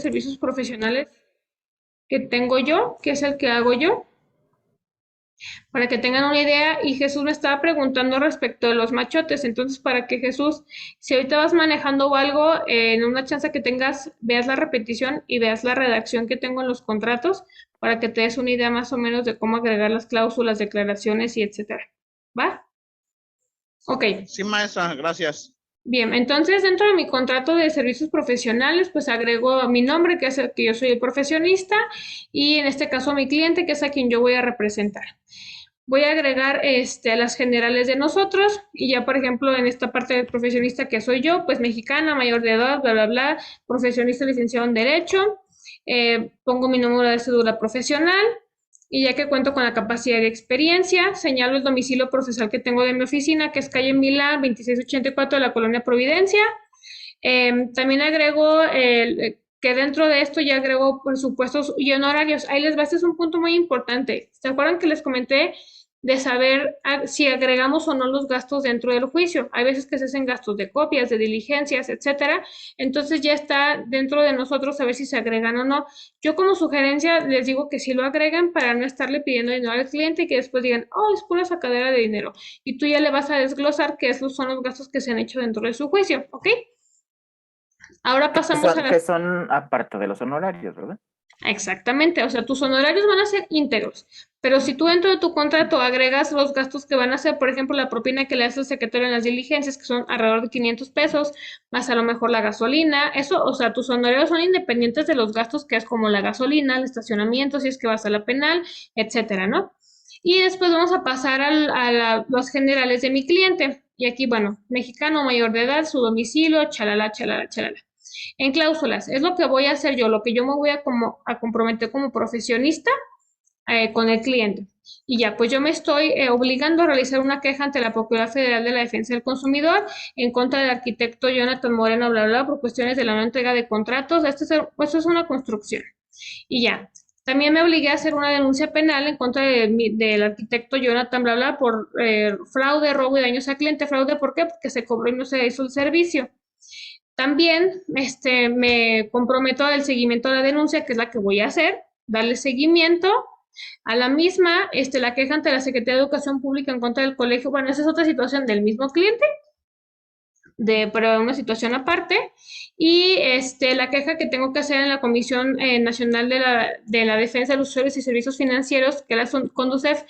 servicios profesionales que tengo yo, que es el que hago yo, para que tengan una idea. Y Jesús me estaba preguntando respecto de los machotes. Entonces, para que Jesús, si ahorita vas manejando o algo, en una chance que tengas, veas la repetición y veas la redacción que tengo en los contratos, para que te des una idea más o menos de cómo agregar las cláusulas, declaraciones y etcétera. ¿Va? Ok. Sí, maestra, gracias. Bien, entonces dentro de mi contrato de servicios profesionales, pues agrego mi nombre, que es el que yo soy el profesionista, y en este caso mi cliente, que es a quien yo voy a representar. Voy a agregar a las generales de nosotros, y ya por ejemplo en esta parte del profesionista que soy yo, pues mexicana, mayor de edad, bla, bla, bla, profesionista licenciado en Derecho, pongo mi número de cédula profesional, y ya que cuento con la capacidad de experiencia, señalo el domicilio procesal que tengo de mi oficina, que es calle Milán 2684 de la Colonia Providencia. También agrego que dentro de esto ya agrego presupuestos y honorarios. Ahí les va, este es un punto muy importante. ¿Se acuerdan que les comenté de saber si agregamos o no los gastos dentro del juicio? Hay veces que se hacen gastos de copias, de diligencias, etcétera. Entonces ya está dentro de nosotros saber si se agregan o no. Yo como sugerencia les digo que sí lo agreguen para no estarle pidiendo dinero al cliente y que después digan, oh, es pura sacadera de dinero. Y tú ya le vas a desglosar que esos son los gastos que se han hecho dentro de su juicio, ¿ok? Ahora pasamos a Que las... son aparte de los honorarios, ¿verdad? Exactamente, o sea, tus honorarios van a ser íntegros, pero si tú dentro de tu contrato agregas los gastos que van a ser, por ejemplo, la propina que le hace el secretario en las diligencias, que son alrededor de 500 pesos, más a lo mejor la gasolina, eso, o sea, tus honorarios son independientes de los gastos que es como la gasolina, el estacionamiento, si es que vas a la penal, etcétera, ¿no? Y después vamos a pasar los generales de mi cliente. Y aquí, bueno, mexicano mayor de edad, su domicilio, chalala, chalala, chalala. En cláusulas, es lo que voy a hacer yo, lo que yo me voy a comprometer como profesionista con el cliente. Y ya, pues yo me estoy obligando a realizar una queja ante la Procuraduría Federal de la Defensa del Consumidor en contra del arquitecto Jonathan Moreno, bla, bla, bla, por cuestiones de la no entrega de contratos. Esto es una construcción. Y ya, también me obligué a hacer una denuncia penal en contra del arquitecto Jonathan, bla, bla, por fraude, robo y daños al cliente. Fraude, ¿por qué? Porque se cobró y no se hizo el servicio. También me comprometo al seguimiento de la denuncia, que es la que voy a hacer, darle seguimiento a la misma, la queja ante la Secretaría de Educación Pública en contra del colegio. Bueno, esa es otra situación del mismo cliente, pero una situación aparte. Y la queja que tengo que hacer en la Comisión Nacional de la Defensa de los Usuarios y Servicios Financieros, que la CONDUCEF,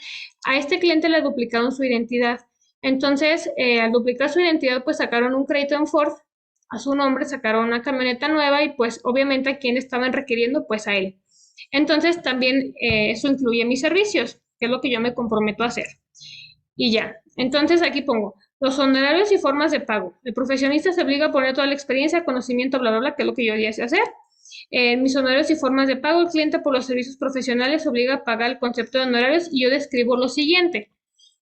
a este cliente le duplicaron su identidad. Entonces, al duplicar su identidad, pues sacaron un crédito en Ford a su nombre, sacaron una camioneta nueva y pues obviamente a quién estaban requiriendo, pues a él. Entonces también eso incluye mis servicios, que es lo que yo me comprometo a hacer. Y ya, entonces aquí pongo los honorarios y formas de pago. El profesionista se obliga a poner toda la experiencia, conocimiento, bla, bla, bla, que es lo que yo ya sé hacer. Mis honorarios y formas de pago, el cliente por los servicios profesionales se obliga a pagar el concepto de honorarios y yo describo lo siguiente.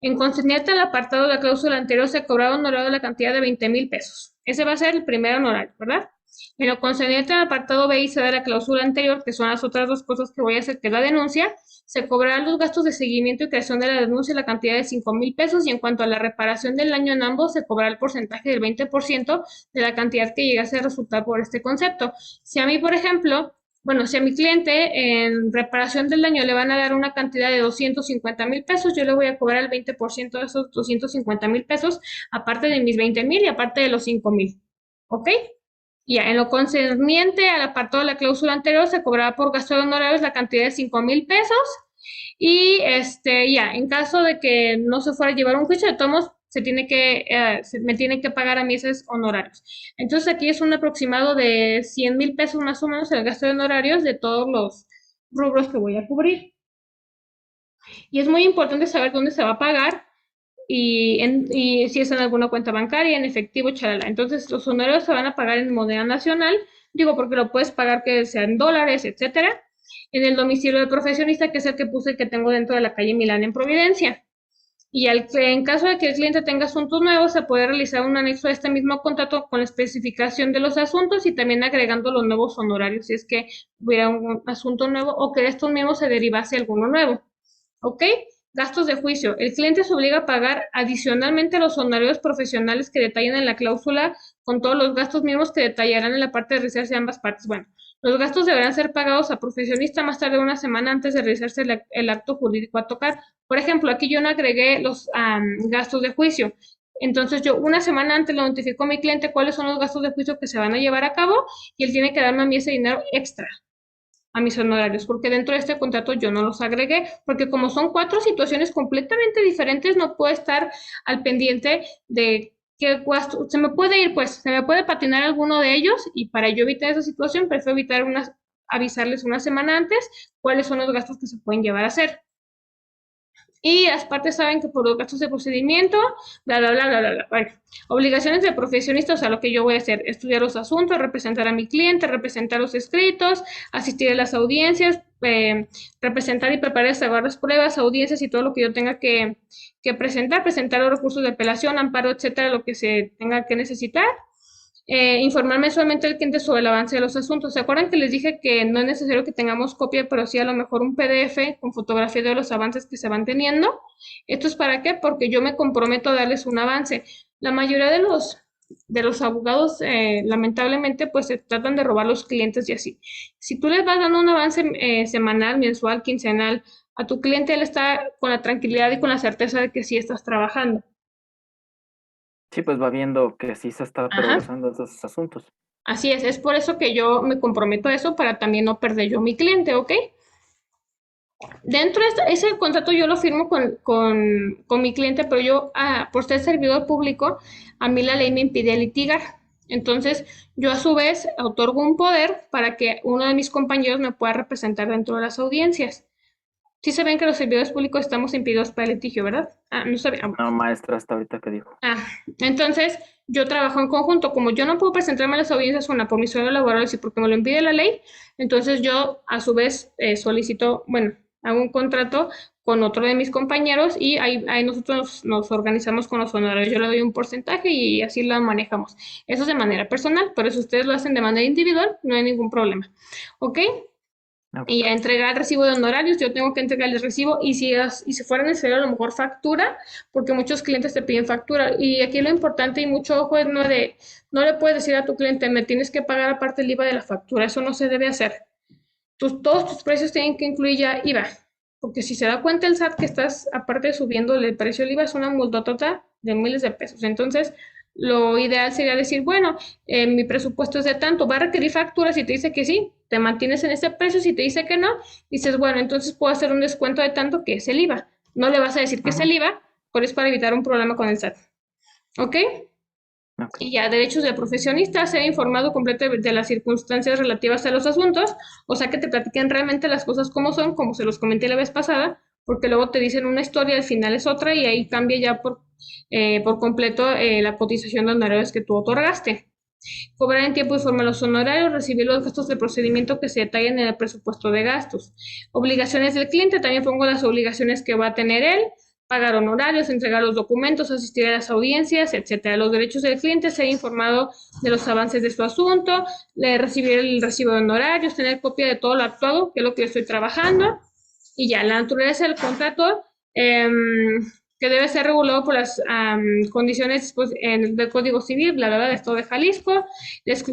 En concerniente al apartado de la cláusula anterior, se cobraba honorario de la cantidad de 20,000 pesos. Ese va a ser el primer honorario, ¿verdad? En lo concerniente al apartado B y C de la cláusula anterior, que son las otras dos cosas que voy a hacer, que es la denuncia, se cobrarán los gastos de seguimiento y creación de la denuncia la cantidad de 5,000 pesos y en cuanto a la reparación del daño en ambos, se cobrará el porcentaje del 20% de la cantidad que llegase a resultar por este concepto. Si a mí, por ejemplo, bueno, si a mi cliente en reparación del daño le van a dar una cantidad de 250,000 pesos, yo le voy a cobrar el 20% de esos 250,000 pesos, aparte de mis 20,000 y aparte de los 5,000. ¿Ok? Ya, en lo concerniente al apartado de la cláusula anterior, se cobrará por gasto de honorarios la cantidad de 5,000 pesos. Y ya, en caso de que no se fuera a llevar un juicio de tomos, me tiene que pagar a mí esos honorarios. Entonces aquí es un aproximado de 100,000 pesos más o menos el gasto de honorarios de todos los rubros que voy a cubrir. Y es muy importante saber dónde se va a pagar y si es en alguna cuenta bancaria, en efectivo, chalala. Entonces, los honorarios se van a pagar en moneda nacional, digo, porque lo puedes pagar que sea en dólares, etcétera, en el domicilio del profesionista, que es el que puse que tengo dentro de la calle Milán en Providencia. Y en caso de que el cliente tenga asuntos nuevos, se puede realizar un anexo a este mismo contrato con la especificación de los asuntos y también agregando los nuevos honorarios si es que hubiera un asunto nuevo o que de estos mismos se derivase alguno nuevo. ¿Ok? Gastos de juicio. El cliente se obliga a pagar adicionalmente los honorarios profesionales que detallan en la cláusula con todos los gastos mismos que detallarán en la parte de reserva de ambas partes. Bueno, Los gastos deberán ser pagados a profesionista más tarde de una semana antes de realizarse el acto jurídico a tocar. Por ejemplo, aquí yo no agregué los gastos de juicio. Entonces yo una semana antes le notifico a mi cliente cuáles son los gastos de juicio que se van a llevar a cabo y él tiene que darme a mí ese dinero extra a mis honorarios, porque dentro de este contrato yo no los agregué, porque como son 4 situaciones completamente diferentes, no puedo estar al pendiente de qué gasto, se me puede ir, pues, se me puede patinar alguno de ellos, y para yo evitar esa situación, prefiero avisarles una semana antes cuáles son los gastos que se pueden llevar a hacer. Y las partes saben que por los gastos de procedimiento, bla, bla, bla, bla, bla, bla. Bueno, obligaciones de profesionista, o sea, lo que yo voy a hacer, estudiar los asuntos, representar a mi cliente, representar los escritos, asistir a las audiencias, representar y preparar y salvar las pruebas, audiencias y todo lo que yo tenga que presentar los recursos de apelación, amparo, etcétera, lo que se tenga que necesitar. Informar mensualmente al cliente sobre el avance de los asuntos. ¿Se acuerdan que les dije que no es necesario que tengamos copia, pero sí a lo mejor un PDF con fotografía de los avances que se van teniendo? ¿Esto es para qué? Porque yo me comprometo a darles un avance. La mayoría de los abogados, lamentablemente, pues se tratan de robar los clientes y así. Si tú les vas dando un avance semanal, mensual, quincenal a tu cliente, él está con la tranquilidad y con la certeza de que sí estás trabajando. Sí, pues va viendo que sí se está Ajá. progresando esos asuntos. Así es por eso que yo me comprometo a eso para también no perder yo mi cliente, ¿ok? Dentro de ese contrato yo lo firmo con mi cliente, pero yo, por ser servidor público, a mí la ley me impide litigar. Entonces, yo a su vez otorgo un poder para que uno de mis compañeros me pueda representar dentro de las audiencias. Sí se ven que los servidores públicos estamos impedidos para el litigio, ¿verdad? No sabía. Una maestra hasta ahorita que dijo. Entonces, yo trabajo en conjunto. Como yo no puedo presentarme a las audiencias, una por mis horarios laborales y porque me lo impide la ley, entonces yo a su vez solicito, bueno, hago un contrato con otro de mis compañeros y ahí nosotros nos organizamos con los honorarios. Yo le doy un porcentaje y así lo manejamos. Eso es de manera personal, pero si ustedes lo hacen de manera individual, no hay ningún problema. ¿Ok? Y a entregar el recibo de honorarios, yo tengo que entregar el recibo y si fuera necesario a lo mejor factura, porque muchos clientes te piden factura. Y aquí lo importante y mucho ojo es no le puedes decir a tu cliente, me tienes que pagar aparte el IVA de la factura, eso no se debe hacer. Todos tus precios tienen que incluir ya IVA, porque si se da cuenta el SAT que estás aparte subiendo el precio del IVA es una multotota de miles de pesos. Entonces, lo ideal sería decir, bueno, mi presupuesto es de tanto, va a requerir facturas y te dice que sí, te mantienes en ese precio, si te dice que no, dices, bueno, entonces puedo hacer un descuento de tanto que es el IVA. No le vas a decir que es el IVA, pero es para evitar un problema con el SAT. ¿Ok? Y ya, derechos del profesionista, ser informado completamente de las circunstancias relativas a los asuntos, o sea, que te platiquen realmente las cosas como son, como se los comenté la vez pasada, porque luego te dicen una historia, al final es otra, y ahí cambia ya por completo la cotización de honorarios que tú otorgaste. Cobrar en tiempo y forma los honorarios, recibir los gastos de procedimiento que se detallen en el presupuesto de gastos. Obligaciones del cliente, también pongo las obligaciones que va a tener él, pagar honorarios, entregar los documentos, asistir a las audiencias, etcétera. Los derechos del cliente, ser informado de los avances de su asunto, recibir el recibo de honorarios, tener copia de todo lo actuado, que es lo que yo estoy trabajando, y ya, la naturaleza del contrato, que debe ser regulado por las condiciones pues, del Código Civil, bla, bla, bla, de Estado de Jalisco,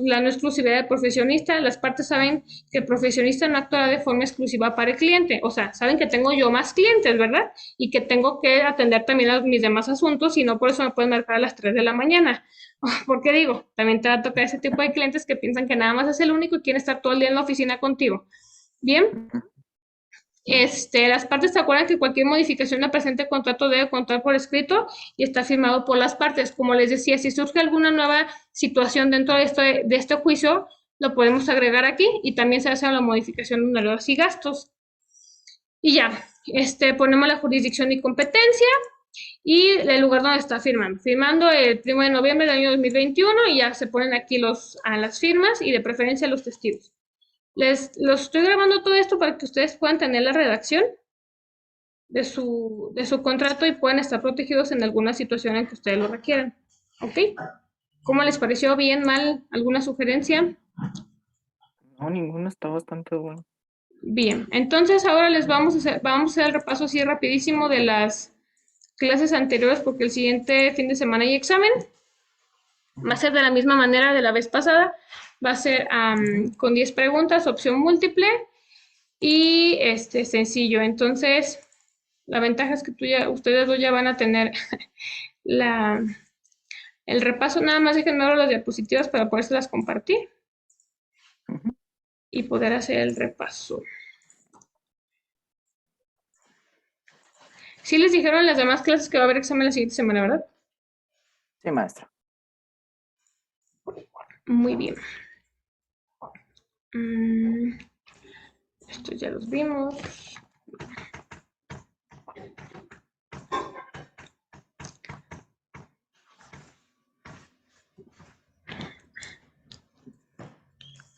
la no exclusividad del profesionista. Las partes saben que el profesionista no actúa de forma exclusiva para el cliente, o sea, saben que tengo yo más clientes, ¿verdad? Y que tengo que atender también a mis demás asuntos y no por eso me pueden marcar a las 3 de la mañana. Porque digo, también te va a tocar ese tipo de clientes que piensan que nada más es el único y quieren estar todo el día en la oficina contigo. Bien. Las partes se acuerdan que cualquier modificación del presente contrato debe contar por escrito y está firmado por las partes. Como les decía, si surge alguna nueva situación dentro de este juicio, lo podemos agregar aquí y también se hace la modificación de honorarios y gastos. Y ya, ponemos la jurisdicción y competencia y el lugar donde está firmando. Firmando el 1 de noviembre del año 2021 y ya se ponen aquí las firmas y de preferencia los testigos. Los estoy grabando todo esto para que ustedes puedan tener la redacción de su contrato y puedan estar protegidos en alguna situación en que ustedes lo requieran. ¿Ok? ¿Cómo les pareció? ¿Bien, mal? ¿Alguna sugerencia? No, ninguno, está bastante bueno. Bien, entonces ahora vamos a hacer el repaso así rapidísimo de las clases anteriores porque el siguiente fin de semana hay examen. Va a ser de la misma manera de la vez pasada. Va a ser con 10 preguntas, opción múltiple y sencillo. Entonces, la ventaja es que ustedes dos ya van a tener la, el repaso. Nada más déjenme ver las diapositivas para podérselas compartir Ujú. y poder hacer el repaso. Sí les dijeron en las demás clases que va a haber examen la siguiente semana, ¿verdad? Sí, maestra. Muy bien. Estos ya los vimos.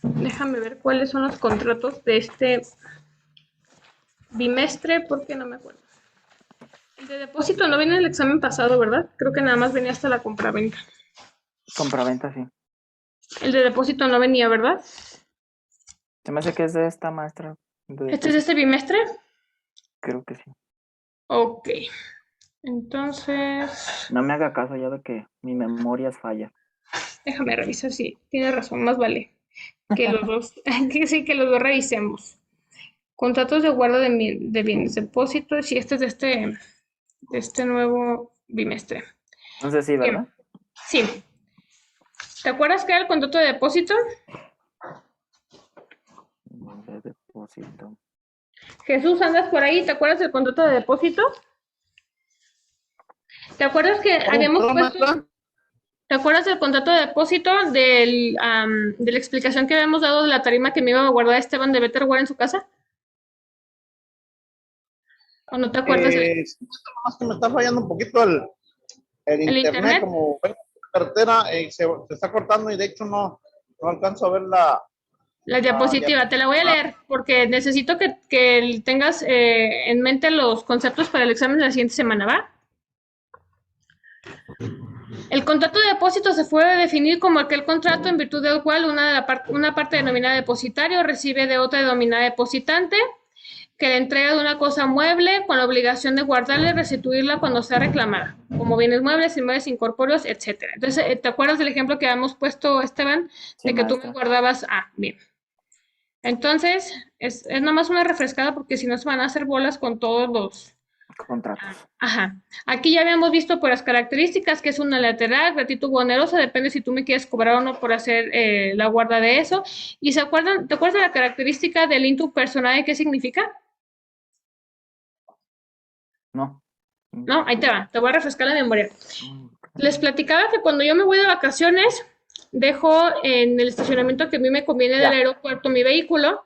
Déjame ver cuáles son los contratos de este bimestre, porque no me acuerdo. El de depósito no viene en el examen pasado, ¿verdad? Creo que nada más venía hasta la compraventa. Compraventa, sí. El de depósito no venía, ¿verdad? Se me hace que es de esta maestra. ¿Este es de este bimestre? Creo que sí. Ok. Entonces, No me haga caso ya de que mi memoria es falla. déjame revisar si tiene razón, más vale que los dos, que sí, que los dos revisemos. Contratos de guarda de bienes, depósitos, y este es de este nuevo bimestre. Entonces sí, Bien, ¿verdad? sí. ¿Te acuerdas que era el contrato de depósito? De depósito. Jesús, andas por ahí, ¿te acuerdas del contrato de depósito? ¿Te acuerdas que habíamos ¿Perdón, puesto, maestra? ¿te acuerdas del contrato de depósito de la explicación que habíamos dado de la tarima que me iba a guardar Esteban de Betterware en su casa? ¿O no te acuerdas Más que me está fallando un poquito el el internet, internet? como vengo por carretera, se está cortando y de hecho no alcanzo a ver La la diapositiva, te la voy a diapositiva. leer porque necesito que tengas en mente los conceptos para el examen de la siguiente semana, ¿va? El contrato de depósito se puede definir como aquel contrato en virtud del cual una parte denominada depositario recibe de otra denominada depositante que le entrega de una cosa mueble con la obligación de guardarla y restituirla cuando sea reclamada, como bienes muebles, inmuebles incorpóreos, etcétera. Entonces, ¿te acuerdas del ejemplo que habíamos puesto, Esteban, Sí, de que tú me maestra. guardabas? Bien. Entonces, es nomás una refrescada porque si no se van a hacer bolas con todos los. Contratos. Ajá. Aquí ya habíamos visto por las características que es una lateral, gratitud o onerosa, depende si tú me quieres cobrar o no por hacer la guarda de eso. ¿Y te acuerdas de la característica del intu personae? ¿Qué significa? No. No, ahí te va, te voy a refrescar la memoria. Les platicaba que cuando yo me voy de vacaciones, dejo en el estacionamiento que a mí me conviene del Ya. aeropuerto mi vehículo.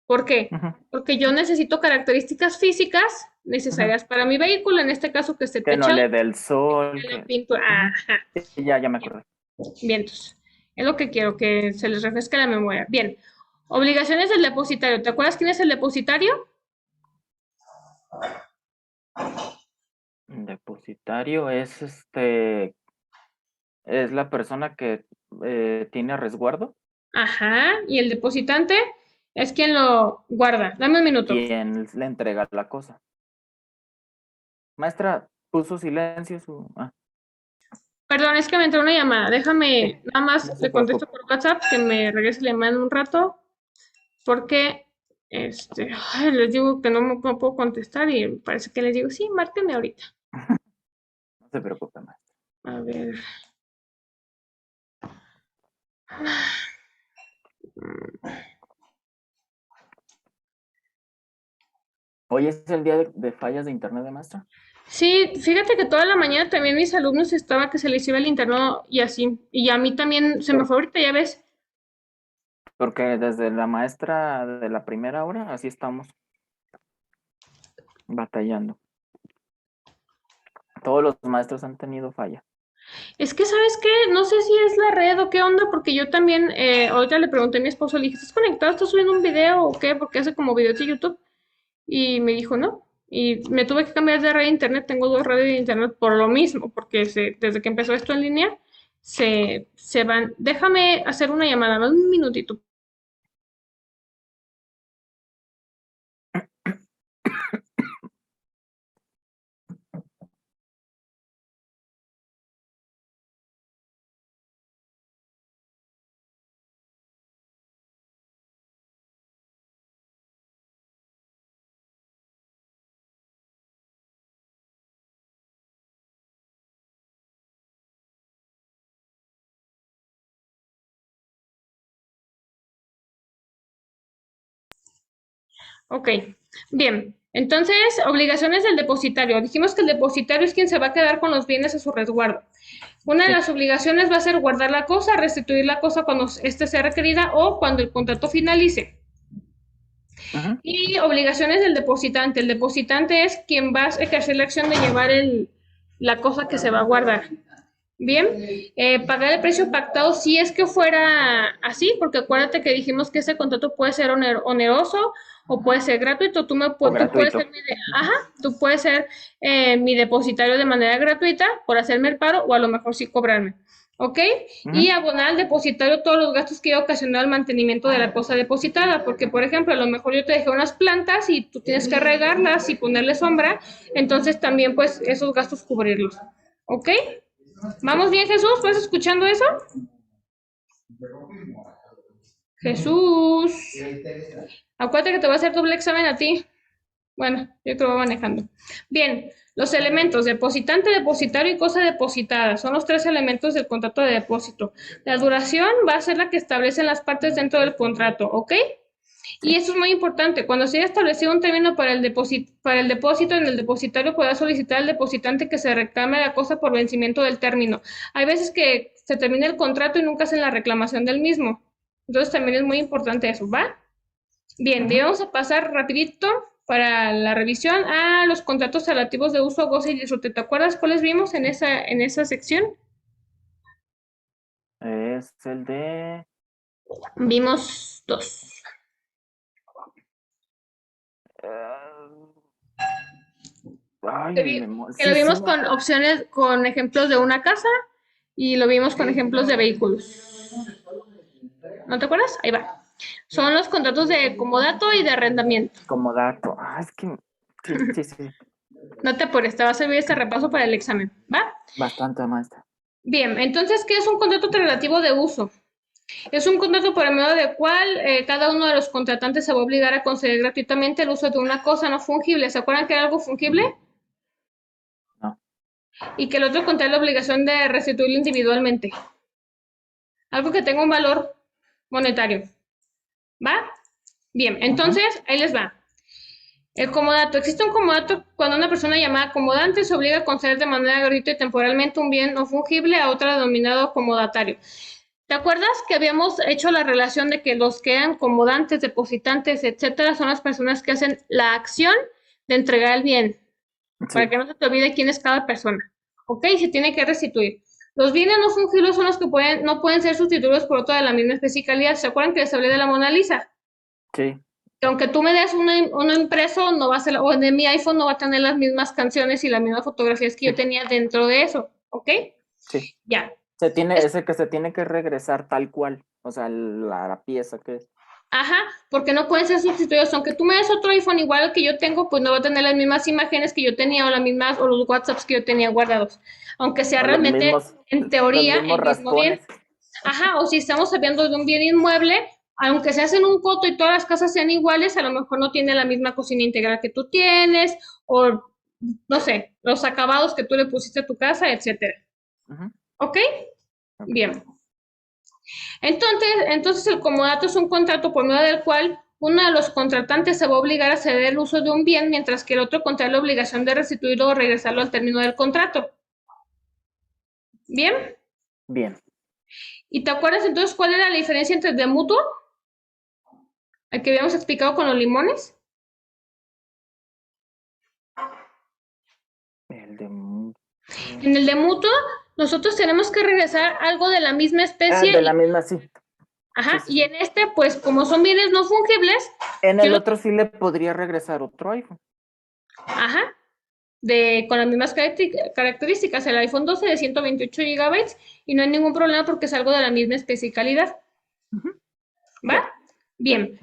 ¿Por qué? Ujú, Porque yo necesito características físicas ujú. necesarias para mi vehículo, en este caso que esté Que no techado, le dé el sol, que la que... pintura. Ujú. Ajá, Sí, ya me acordé. vientos. Es lo que quiero, que se les refresque la memoria. Bien, obligaciones del depositario. ¿Te acuerdas quién es el depositario? Depositario es es la persona que tiene resguardo, Ajá, y el depositante es quien lo guarda. Dame un minuto. quien le entrega la cosa. Maestra, puso silencio su... Ah, Perdón, es que me entró una llamada. sí, Déjame, nada no más se le contesto preocupe. por WhatsApp, que me regrese la llamada en un rato, porque les digo que no puedo contestar y parece que les digo, sí, márquenme ahorita. No se preocupe, maestra. A ver. Hoy es el día de fallas de internet de maestra, Sí, fíjate que toda la mañana también mis alumnos estaba que se les iba el internet y así. Y a mí también se me Por- fue ahorita, ya ves. porque desde la maestra de la primera hora, así estamos batallando. Todos los maestros han tenido falla. Es que, ¿sabes qué? No sé si es la red o qué onda, porque yo también, ahorita le pregunté a mi esposo, le dije, ¿estás conectado? ¿Estás subiendo un video o qué? Porque hace como videos de YouTube. Y me dijo, no. Y me tuve que cambiar de red de internet. Tengo dos redes de internet por lo mismo, porque desde que empezó esto en línea, se van. Déjame hacer una llamada, más un minutito. Ok, bien. Entonces, obligaciones del depositario. Dijimos que el depositario es quien se va a quedar con los bienes a su resguardo. Una de Sí. las obligaciones va a ser guardar la cosa, restituir la cosa cuando éste sea requerida o cuando el contrato finalice. Ujú. Y obligaciones del depositante. El depositante es quien va a ejercer la acción de llevar la cosa que se va a guardar. Bien, pagar el precio pactado si es que fuera así, porque acuérdate que dijimos que ese contrato puede ser oneroso o puede ser gratuito. O Tú puedes gratuito. ser ajá, tú puedes ser mi depositario de manera gratuita por hacerme el paro o a lo mejor sí cobrarme. ¿Ok? Y Ujú. abonar al depositario todos los gastos que haya ocasionado el mantenimiento de la cosa depositada, porque por ejemplo, a lo mejor yo te dejé unas plantas y tú tienes que regarlas y ponerle sombra, entonces también pues esos gastos cubrirlos. ¿Ok? Sí. ¿Vamos bien, Jesús? ¿Vas escuchando eso? Jesús. Acuérdate que te va a hacer doble examen a ti. Bueno, yo creo que va manejando. Bien, los elementos, depositante, depositario y cosa depositada. Son los tres elementos del contrato de depósito. La duración va a ser la que establecen las partes dentro del contrato, ¿ok? Y Sí. eso es muy importante. Cuando se haya establecido un término para el depósito, en el depositario podrá solicitar al depositante que se reclame la cosa por vencimiento del término. Hay veces que se termina el contrato y nunca hacen la reclamación del mismo. Entonces también es muy importante eso, ¿va? Bien, Ujú. vamos a pasar rapidito para la revisión a los contratos relativos de uso, goce y disfrute. ¿Te acuerdas cuáles vimos en esa sección? Es el de... Vimos dos. eh, ay, Que, mi vi- memoria. que lo Sí, sí, vimos me con acuerdo. opciones, con ejemplos de una casa y lo vimos con ejemplos de vehículos. ¿No te acuerdas? Ahí va. Son los contratos de comodato y de arrendamiento. Como dato. Ah, es que... Sí, sí, sí. No te apures, te va a servir este repaso para el examen, ¿va? Bastante, maestra. Bien, entonces, ¿qué es un contrato relativo de uso? Es un contrato por medio del cual cada uno de los contratantes se va a obligar a conceder gratuitamente el uso de una cosa no fungible. ¿Se acuerdan que era algo fungible? No. Y que el otro contrae la obligación de restituirlo individualmente. Algo que tenga un valor monetario. ¿Va? Bien, Ujú. entonces ahí les va. El comodato. Existe un comodato cuando una persona llamada comodante se obliga a conceder de manera gratuita y temporalmente un bien no fungible a otra denominado comodatario. ¿Te acuerdas que habíamos hecho la relación de que los que eran comodantes, depositantes, etcétera, son las personas que hacen la acción de entregar el bien? Para Sí. que no se te olvide quién es cada persona. ¿Ok? Se tiene que restituir. Los bienes no fungibles son los que no pueden ser sustituidos por otro de la misma especie y calidad. ¿Se acuerdan que les hablé de la Mona Lisa? Sí. Que aunque tú me des uno impreso, no va a ser, o en mi iPhone no va a tener las mismas canciones y las mismas fotografías que yo Sí. tenía dentro de eso. ¿Ok? Sí. Ya. Se tiene, es el que se tiene que regresar tal cual. O sea, la pieza que es. Ajá, porque no pueden ser sustituidos. Aunque tú me des otro iPhone igual al que yo tengo, pues no va a tener las mismas imágenes que yo tenía o las mismas, o los WhatsApps que yo tenía guardados. Aunque sea O realmente, en los teoría, mismos el mismo bien. raspones. Ajá, o si estamos hablando de un bien inmueble, aunque se hacen un coto y todas las casas sean iguales, a lo mejor no tiene la misma cocina integral que tú tienes, o no sé, los acabados que tú le pusiste a tu casa, etcétera. Ujú. ¿Ok? Ok. Bien. Entonces el comodato es un contrato por medio del cual uno de los contratantes se va a obligar a ceder el uso de un bien, mientras que el otro contrae la obligación de restituirlo o regresarlo al término del contrato. ¿Bien? Bien. ¿Y te acuerdas entonces cuál era la diferencia entre el de mutuo, el que habíamos explicado con los limones? El de... En el de mutuo, nosotros tenemos que regresar algo de la misma Ah, especie de la misma, sí. Sí, ajá, sí, y sí. en este, pues como son bienes no fungibles, En yo el no, otro sí le podría regresar otro iPhone. ajá, con las mismas características, el iPhone 12 de 128 gigabytes y no hay ningún problema porque es algo de la misma especie y calidad. Ujú. ¿Va? Ya, ya. Bien.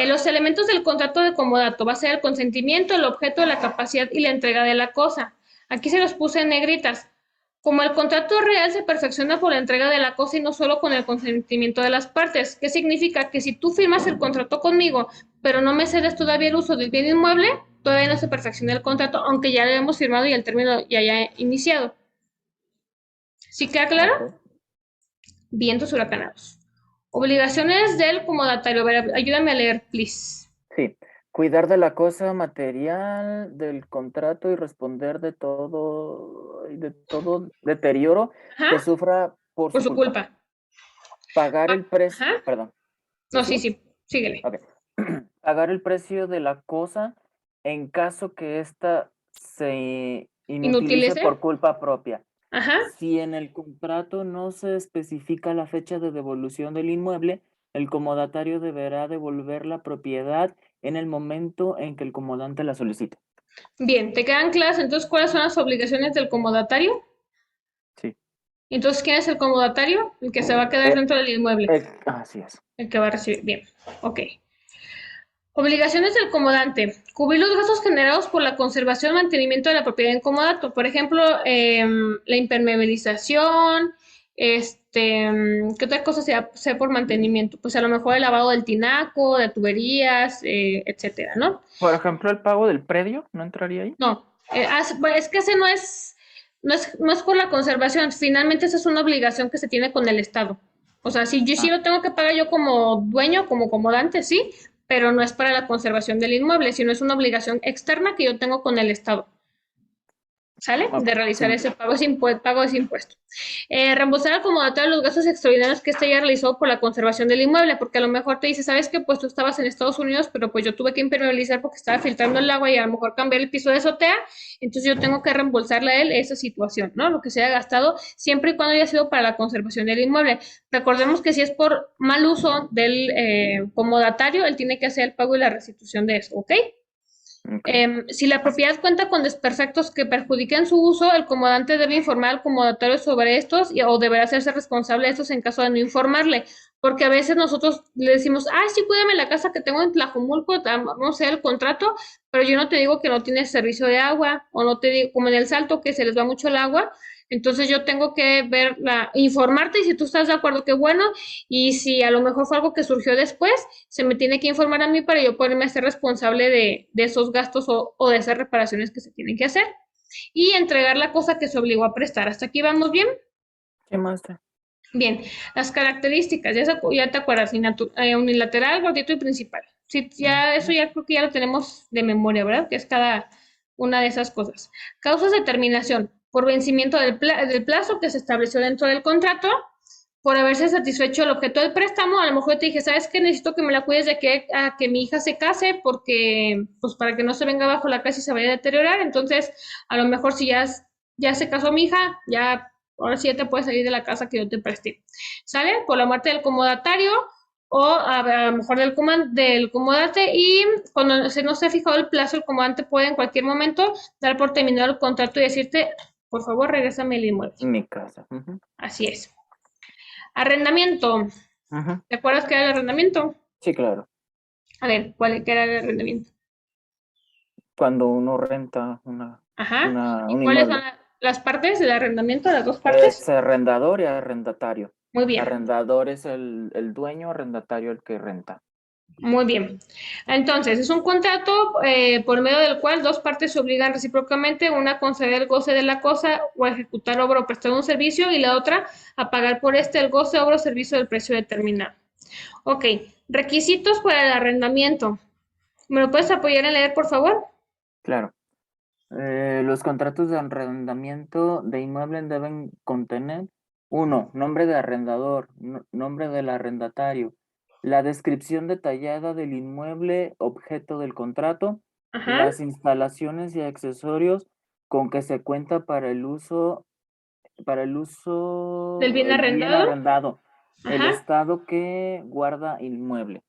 Los elementos del contrato de comodato va a ser el consentimiento, el objeto, la capacidad y la entrega de la cosa. Aquí se los puse en negritas. Como el contrato real se perfecciona por la entrega de la cosa y no solo con el consentimiento de las partes. ¿Qué significa? Que si tú firmas el contrato conmigo, pero no me cedes todavía el uso del bien inmueble, todavía no se perfecciona el contrato, aunque ya lo hemos firmado y el término ya haya iniciado. ¿Sí queda claro? Ok. Vientos huracanados. Obligaciones del comodatario. A ver, ayúdame a leer, please. Sí. Cuidar de la cosa material del contrato y responder de todo deterioro Ajá, que sufra por por su su culpa. culpa. Pagar el precio, Ajá. perdón, No, sí, ¿prosigo? sí, síguele. Ok. Pagar el precio de la cosa en caso que ésta se Inútil inutilice ese. por culpa propia. Ajá. Si en el contrato no se especifica la fecha de devolución del inmueble, el comodatario deberá devolver la propiedad en el momento en que el comodante la solicite. Bien, ¿te quedan claras entonces cuáles son las obligaciones del comodatario? Sí. Entonces, ¿quién es el comodatario? El que se va a quedar Eh, dentro del inmueble, Así es. el que va a recibir. Bien, ok. Obligaciones del comodante. Cubrir los gastos generados por la conservación y mantenimiento de la propiedad en comodato. Por ejemplo, la impermeabilización, ¿qué otra cosa se hace por mantenimiento? Pues a lo mejor el lavado del tinaco, de tuberías, etcétera, ¿no? Por ejemplo, el pago del predio, ¿no entraría ahí? No, bueno, es que ese no es por la conservación, finalmente esa es una obligación que se tiene con el Estado. O sea, si yo sí Ah, lo tengo que pagar yo como dueño, como comodante, sí, pero no es para la conservación del inmueble, sino es una obligación externa que yo tengo con el Estado. ¿Sale? ok, De sí, realizar ese pago de ese impuesto. Reembolsar al comodatario los gastos extraordinarios que éste haya realizado por la conservación del inmueble, porque a lo mejor te dice, ¿sabes qué? Pues tú estabas en Estados Unidos, pero pues yo tuve que impermeabilizar porque estaba filtrando el agua y a lo mejor cambiar el piso de azotea, entonces yo tengo que reembolsarle a él esa situación, ¿no? Lo que se haya gastado, siempre y cuando haya sido para la conservación del inmueble. Recordemos que si es por mal uso del comodatario, él tiene que hacer el pago y la restitución de eso, ¿ok? ok. Si la propiedad cuenta con desperfectos que perjudiquen su uso, el comodante debe informar al comodatario sobre estos o deberá hacerse responsable de estos en caso de no informarle. Porque a veces nosotros le decimos, ah, sí, cuídame la casa que tengo en Tlajomulco, vamos a hacer el contrato, pero yo no te digo que no tienes servicio de agua, o no te digo, como en el Salto, que se les va mucho el agua. Entonces yo tengo que informarte y si tú estás de acuerdo, qué bueno, y si a lo mejor fue algo que surgió después, se me tiene que informar a mí para yo poderme hacer responsable de esos gastos o de esas reparaciones que se tienen que hacer y entregar la cosa que se obligó a prestar. ¿Hasta aquí vamos bien? ¿Qué más está? Bien, las características, ya te acuerdas, unilateral, gordito y principal. Sí, ya, eso Ujú. ya creo que ya lo tenemos de memoria, ¿verdad? Que es cada una de esas cosas. Causas de terminación, por vencimiento del plazo que se estableció dentro del contrato, por haberse satisfecho el objeto del préstamo, a lo mejor te dije, ¿sabes qué? Necesito que me la cuides de que a que mi hija se case, porque, pues para que no se venga abajo la casa y se vaya a deteriorar. Entonces, a lo mejor si ya se casó mi hija, ya, ahora sí ya te puedes salir de la casa que yo te presté. ¿Sale? Por la muerte del comodatario o a lo mejor del comodante y cuando se no se ha fijado el plazo, el comodante puede en cualquier momento dar por terminado el contrato y decirte, por favor, regrésame el inmueble. Mi casa. Ujú, Así es. Arrendamiento. ujú. ¿Te acuerdas qué era el arrendamiento? Sí, claro. A ver, ¿qué era el arrendamiento? Cuando uno renta una, Ajá. una, ¿Y un cuáles son inmueble. las partes del arrendamiento, las dos partes? Es arrendador y arrendatario. Muy bien, Arrendador es el dueño, arrendatario el que renta. muy bien. Entonces, es un contrato por medio del cual dos partes se obligan recíprocamente, una a conceder el goce de la cosa o a ejecutar obra o prestar un servicio y la otra a pagar por este el goce, obra o servicio del precio determinado. Ok, requisitos para el arrendamiento. ¿Me lo puedes apoyar en leer, por favor? Claro. Los contratos de arrendamiento de inmueble deben contener: uno, nombre de arrendador, nombre del arrendatario, la descripción detallada del inmueble objeto del contrato, Ajá. las instalaciones y accesorios con que se cuenta Del bien el bien arrendado. arrendado, el Ajá. estado que guarda inmueble.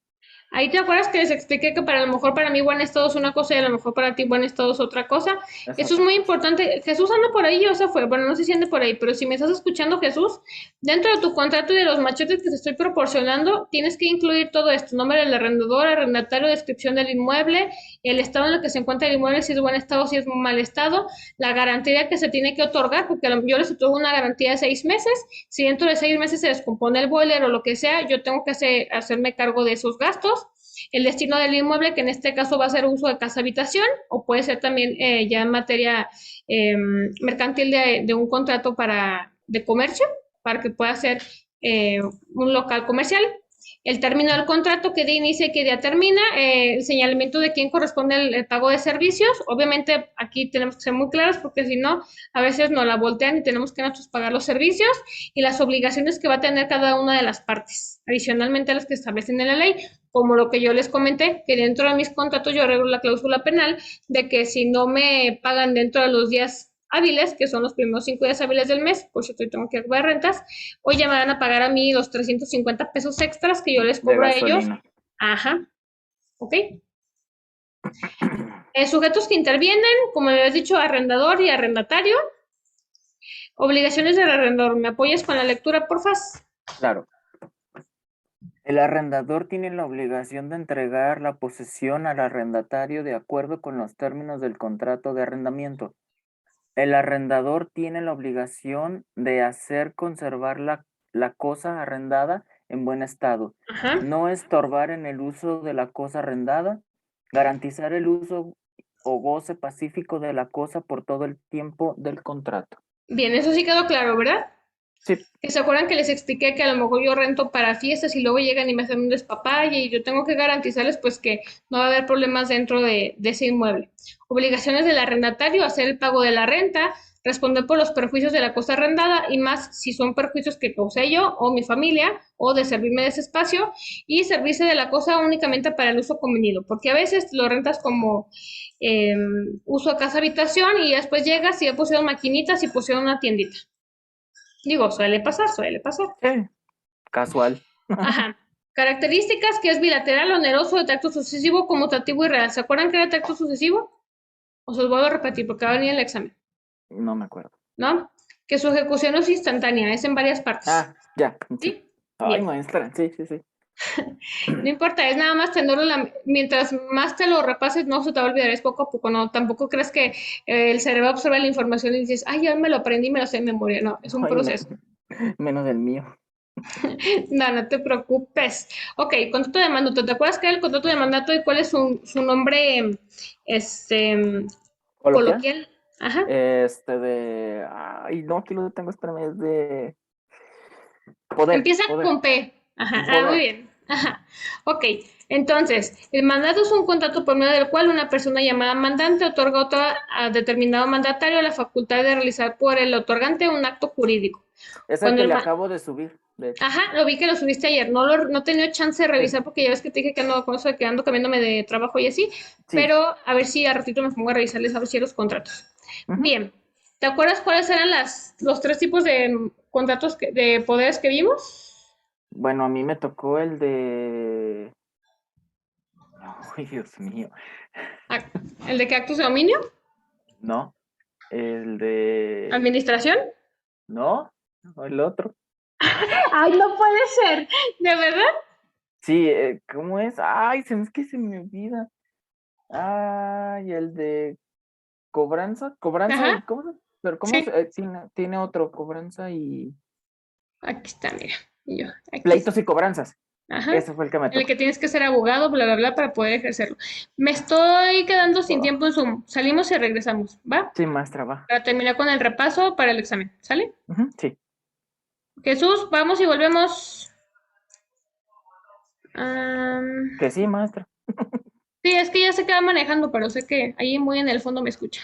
Ahí te acuerdas que les expliqué que para lo mejor para mí buen estado es una cosa y a lo mejor para ti buen estado es otra cosa. Es Eso es otra muy cosa. importante. Jesús anda por ahí, ya se fue. Bueno, no sé si ande por ahí, pero si me estás escuchando, Jesús, dentro de tu contrato y de los machetes que te estoy proporcionando, tienes que incluir todo esto: nombre del arrendador, arrendatario, descripción del inmueble, el estado en el que se encuentra el inmueble, si es buen estado, si es mal estado, la garantía que se tiene que otorgar, porque yo les otorgo una garantía de 6 meses. Si dentro de 6 meses se descompone el boiler o lo que sea, yo tengo que hacerme cargo de esos gastos. El destino del inmueble, que en este caso va a ser uso de casa habitación, o puede ser también ya en materia eh, mercantil de un contrato de comercio, para que pueda ser un local comercial. el término del contrato, qué día inicia y qué día termina, el señalamiento de quién corresponde el pago de servicios. Obviamente aquí tenemos que ser muy claros porque si no, a veces nos la voltean y tenemos que nosotros pagar los servicios y las obligaciones que va a tener cada una de las partes, adicionalmente a las que establecen en la ley, como lo que yo les comenté, que dentro de mis contratos yo arreglo la cláusula penal de que si no me pagan dentro de los días hábiles, que son los primeros 5 días hábiles del mes, pues yo tengo que pagar rentas, hoy ya me van a pagar a mí los 350 pesos extras que yo les De cobro a ellos. gasolina. Ajá, ¿ok? Sujetos que intervienen, como me habías dicho, arrendador y arrendatario. Obligaciones del arrendador. ¿Me apoyas con la lectura, porfa? Claro. El arrendador tiene la obligación de entregar la posesión al arrendatario de acuerdo con los términos del contrato de arrendamiento. El arrendador tiene la obligación de hacer conservar la cosa arrendada en buen estado, Ajá. no estorbar en el uso de la cosa arrendada, garantizar el uso o goce pacífico de la cosa por todo el tiempo del contrato. Bien, eso sí quedó claro, ¿verdad? Sí, Que se acuerdan que les expliqué que a lo mejor yo rento para fiestas y luego llegan y me hacen un despapalle y yo tengo que garantizarles pues que no va a haber problemas dentro de ese inmueble. Obligaciones del arrendatario, hacer el pago de la renta, responder por los perjuicios de la cosa arrendada y más si son perjuicios que causé yo o mi familia o de servirme de ese espacio y servirse de la cosa únicamente para el uso convenido, porque a veces lo rentas como uso a casa habitación y después llegas y ya pusieron maquinitas y pusieron una tiendita. Digo, suele pasar, suele pasar. sí, casual. Ajá. Características que es bilateral, oneroso, de tracto sucesivo, conmutativo y real. ¿Se acuerdan que era tracto sucesivo? O se los vuelvo a repetir porque va a venir el examen, No me acuerdo. ¿no? Que su ejecución no es instantánea, es en varias partes. Ah, ya, sí. ¿Sí? Ay, Bien. maestra, sí, sí, sí. No importa, es nada más tenerlo, mientras más te lo repases, no se te va a olvidar, es poco a poco, no, tampoco crees que el cerebro absorbe la información y dices, ay, ya me lo aprendí, me lo sé de memoria, no, es un Ay, proceso. menos el mío. No, no te preocupes. Ok, contrato de mandato. ¿Te acuerdas que era el contrato de mandato y cuál es su nombre este, ¿Coloquial? coloquial? Ajá. Ay, no, aquí lo tengo, espérame, es de poder, Empieza poder, con P. Ajá. Ah, muy poder. bien. Ajá. Ok, entonces, el mandato es un contrato por medio del cual una persona llamada mandante otorga a otro determinado mandatario la facultad de realizar por el otorgante un acto jurídico. Es el Cuando que el le ma- acabo de subir, de hecho. Ajá, lo vi que lo subiste ayer. No he tenido chance de Sí, revisar porque ya ves que te dije que ando con eso de que ando cambiándome de trabajo y así. sí. Pero a ver si a ratito me pongo a revisarles a ver si los contratos. Ujú. Bien. ¿Te acuerdas cuáles eran los tres tipos de contratos de poderes que vimos? Bueno, a mí me tocó el de... Ay, Dios mío. Ah, ¿el de qué actos de dominio? No, el de... ¿Administración? No, el otro. Ay, no puede ser. ¿De verdad? Sí, ¿cómo es? Ay, es que se me olvida. Ay, el de cobranza Ajá. y ¿cómo? Pero ¿cómo Sí. se- tiene otro? Cobranza y Aquí está, mira. Y yo, aquí está. pleitos y cobranzas. Ajá. Ese fue el que me En el tocó. que tienes que ser abogado, bla, bla, bla, para poder ejercerlo. Me estoy quedando sin Oh, tiempo en Zoom. Salimos y regresamos, ¿va? sí, maestra, va. Para terminar con el repaso para el examen, ¿sale? Ujú, sí, Jesús, vamos y volvemos. Am, que sí, maestra. sí, es que ya se queda manejando, pero sé que ahí muy en el fondo me escucha.